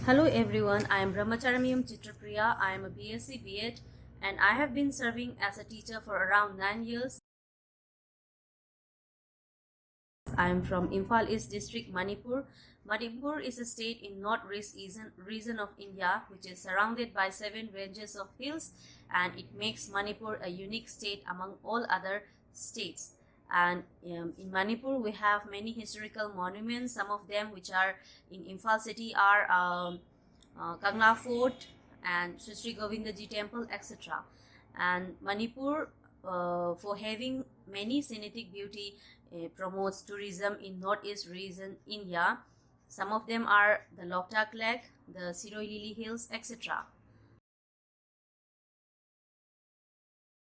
Hello everyone, I am Brahmacharamyam Chitrapriya. I am a BSc B.Ed and I have been serving as a teacher for around 9 years. I am from Imphal East District, Manipur. Manipur is a state in northwest region of India which is surrounded by 7 ranges of hills, and it makes Manipur a unique state among all other states. And in Manipur we have many historical monuments. Some of them which are in Imphal city are Kangla Fort and Sri Govindaji Temple, etc. And Manipur, for having many scenic beauty, promotes tourism in northeast region India. Some of them are the Loktak Lake, the Siroi Lily Hills, etc.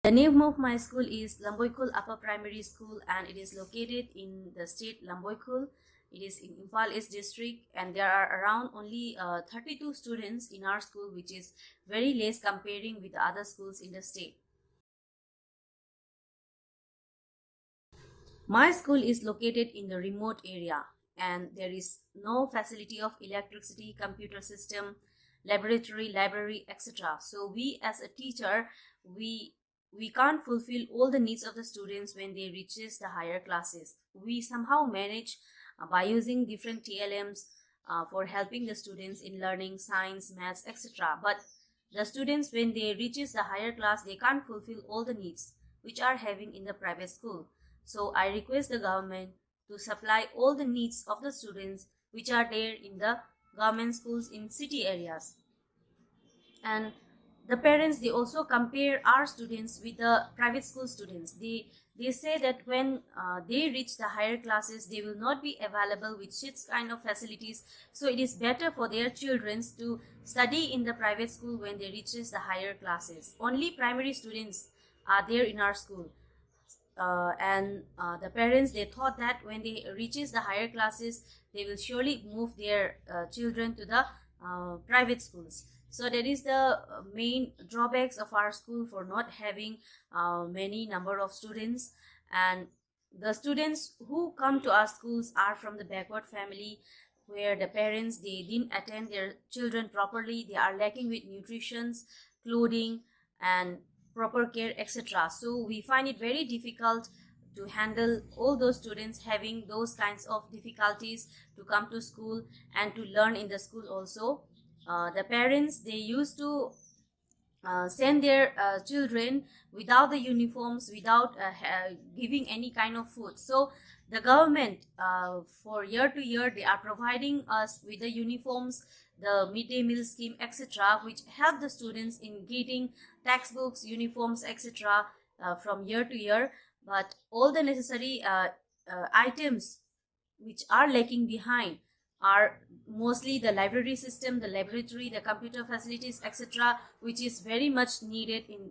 The name of my school is Lamboikul Upper Primary School, and it is located in the state Lamboikul. It is in Imphal East District, and there are around only 32 students in our school, which is very less comparing with the other schools in the state. My school is located in the remote area, and there is no facility of electricity, computer system, laboratory, library, etc. So we as a teacher, we can't fulfill all the needs of the students when they reaches the higher classes. We somehow manage by using different TLMs for helping the students in learning science, maths, etc. But the students, when they reaches the higher class, they can't fulfill all the needs which are having in the private school. So I request the government to supply all the needs of the students which are there in the government schools in city areas. And the parents, they also compare our students with the private school students. They say that when they reach the higher classes, they will not be available with such kind of facilities, so it is better for their children to study in the private school when they reaches the higher classes. Only primary students are there in our school, and the parents, they thought that when they reaches the higher classes, they will surely move their children to the private schools. So that is the main drawbacks of our school for not having many number of students. And the students who come to our schools are from the backward family, where the parents, they didn't attend their children properly. They are lacking with nutrition, clothing, and proper care, etc. So we find it very difficult to handle all those students having those kinds of difficulties to come to school and to learn in the school also. The parents, they used to send their children without the uniforms, without giving any kind of food. So the government, for year to year, they are providing us with the uniforms, the midday meal scheme, etc., which help the students in getting textbooks, uniforms, etc., from year to year. But all the necessary items which are lacking behind are mostly the library system, the laboratory, the computer facilities, etc., which is very much needed in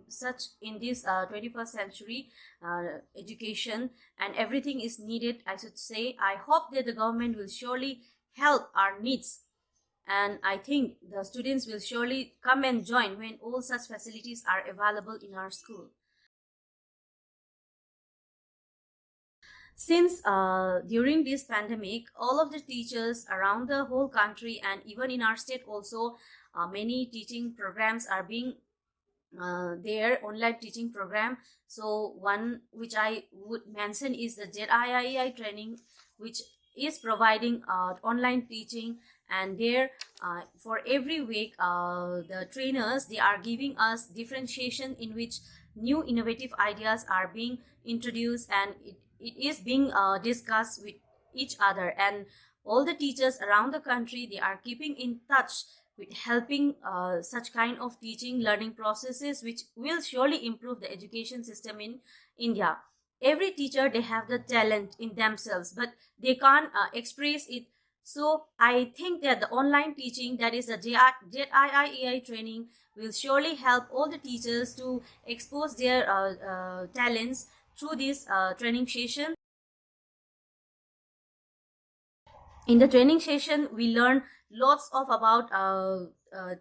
this 21st century education, and everything is needed, I should say. I hope that the government will surely help our needs, and I think the students will surely come and join when all such facilities are available in our school. Since during this pandemic, all of the teachers around the whole country and even in our state also, many teaching programs are being their online teaching program. So one which I would mention is the JIII training, which is providing online teaching. And there, for every week, the trainers, they are giving us differentiation in which new innovative ideas are being introduced, and it is being discussed with each other. And all the teachers around the country, they are keeping in touch with helping such kind of teaching learning processes, which will surely improve the education system in India. Every teacher, they have the talent in themselves, but they can't express it. So I think that the online teaching, that is the JIII training, will surely help all the teachers to expose their talents through this training session. In the training session, we learn lots of about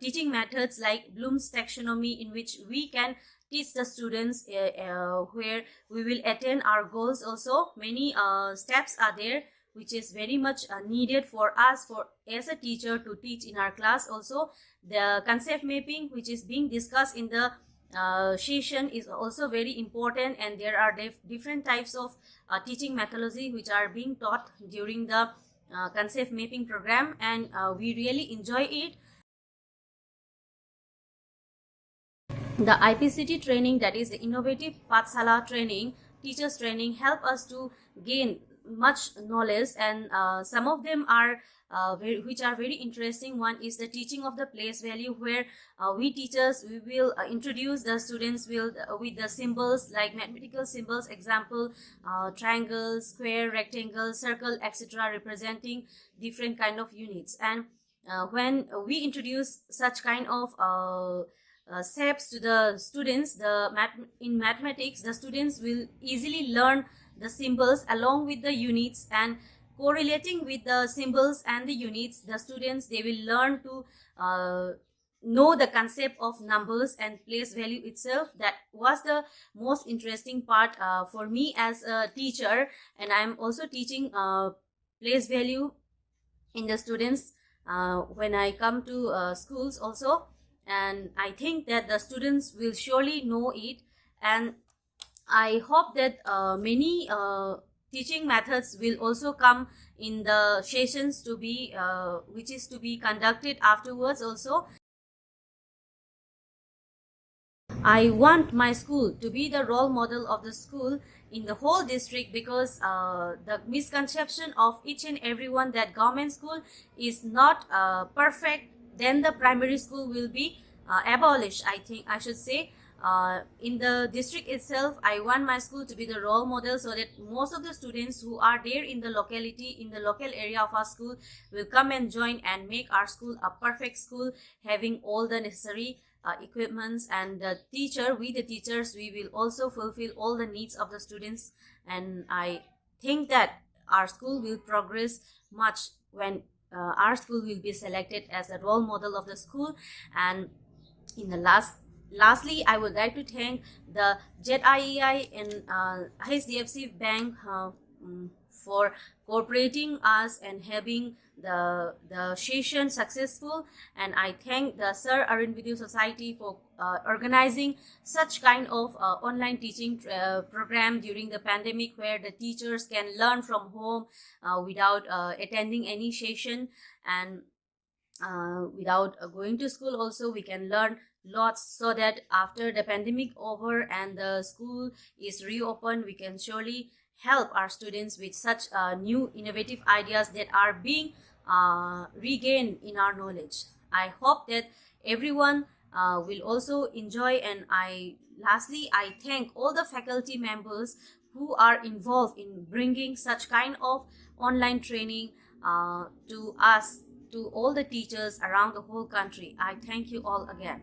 teaching methods like Bloom's taxonomy, in which we can teach the students where we will attain our goals also. Many steps are there which is very much needed for us for as a teacher to teach in our class. Also, the concept mapping, which is being discussed in the session, is also very important, and there are different types of teaching methodology which are being taught during the concept mapping program, and we really enjoy it. The IPCT training, that is the innovative Pathshala training, teachers training, help us to gain much knowledge, and some of them are which are very interesting. One is the teaching of the place value, where we teachers, we will introduce the students with the symbols like mathematical symbols, example triangle, square, rectangle, circle, etc., representing different kind of units. And when we introduce such kind of steps to the students, in mathematics, the students will easily learn the symbols along with the units, and correlating with the symbols and the units, the students, they will learn to know the concept of numbers and place value itself. That was the most interesting part for me as a teacher, and I'm also teaching place value in the students when I come to schools also, and I think that the students will surely know it. And I hope that many teaching methods will also come in the sessions to be which is to be conducted afterwards also. I want my school to be the role model of the school in the whole district, because the misconception of each and everyone that government school is not perfect, then the primary school will be abolished. I think I should say in the district itself, I want my school to be the role model, so that most of the students who are there in the locality, in the local area of our school, will come and join and make our school a perfect school, having all the necessary equipments. And the teachers, we will also fulfill all the needs of the students. And I think that our school will progress much when our school will be selected as a role model of the school. And in the lastly, I would like to thank the JEI and HDFC Bank for cooperating us and having the session successful. And I thank the Sir Arun Vidyu Society for organizing such kind of online teaching program during the pandemic, where the teachers can learn from home without attending any session, and without going to school also we can learn lots, so that after the pandemic over and the school is reopened, we can surely help our students with such new innovative ideas that are being regained in our knowledge. I hope that everyone will also enjoy. And lastly, I thank all the faculty members who are involved in bringing such kind of online training to us, to all the teachers around the whole country. I thank you all again.